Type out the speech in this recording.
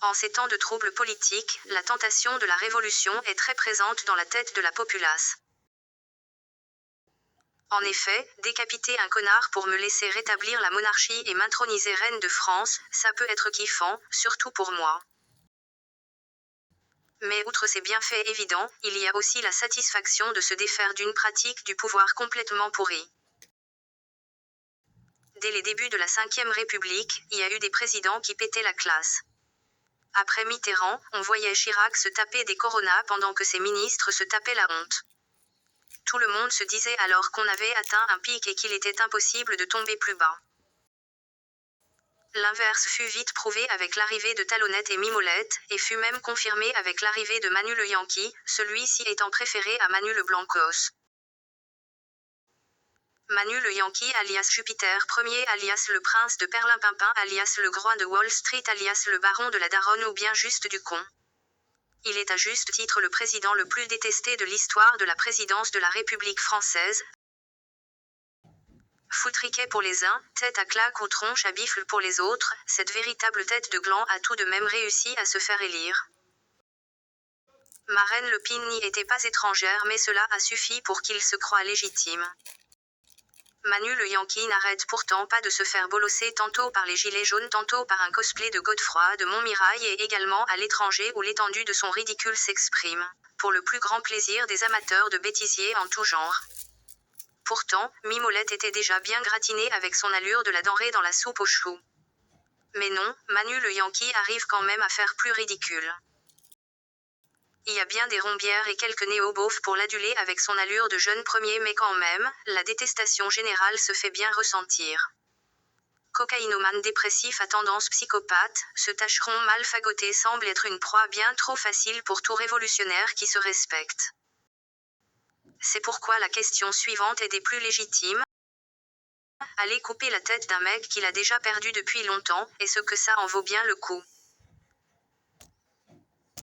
En ces temps de troubles politiques, la tentation de la révolution est très présente dans la tête de la populace. En effet, décapiter un connard pour me laisser rétablir la monarchie et m'introniser reine de France, ça peut être kiffant, surtout pour moi. Mais outre ces bienfaits évidents, il y a aussi la satisfaction de se défaire d'une pratique du pouvoir complètement pourrie. Dès les débuts de la Ve République, il y a eu des présidents qui pétaient la classe. Après Mitterrand, on voyait Chirac se taper des coronas pendant que ses ministres se tapaient la honte. Tout le monde se disait alors qu'on avait atteint un pic et qu'il était impossible de tomber plus bas. L'inverse fut vite prouvé avec l'arrivée de Talonnette et Mimolette, et fut même confirmé avec l'arrivée de Manu le Yankee, celui-ci étant préféré à Manu le Blancos. Manu le Yankee alias Jupiter Ier alias le prince de Perlimpinpin alias le groin de Wall Street alias le baron de la Daronne ou bien juste du con. Il est à juste titre le président le plus détesté de l'histoire de la présidence de la République française. Foutriquet pour les uns, tête à claque ou tronche à bifle pour les autres, cette véritable tête de gland a tout de même réussi à se faire élire. Marine Le Pen n'y était pas étrangère mais cela a suffi pour qu'il se croie légitime. Manu le Yankee n'arrête pourtant pas de se faire bolosser tantôt par les gilets jaunes tantôt par un cosplay de Godefroy de Montmirail et également à l'étranger où l'étendue de son ridicule s'exprime, pour le plus grand plaisir des amateurs de bêtisiers en tout genre. Pourtant, Mimolette était déjà bien gratinée avec son allure de la denrée dans la soupe aux choux. Mais non, Manu le Yankee arrive quand même à faire plus ridicule. Il y a bien des rombières et quelques néo-beaufs pour l'aduler avec son allure de jeune premier mais quand même, la détestation générale se fait bien ressentir. Cocaïnomane dépressif à tendance psychopathe, ce tâcheron mal fagoté semble être une proie bien trop facile pour tout révolutionnaire qui se respecte. C'est pourquoi la question suivante est des plus légitimes. Aller couper la tête d'un mec qu'il a déjà perdu depuis longtemps, est-ce que ça en vaut bien le coup ?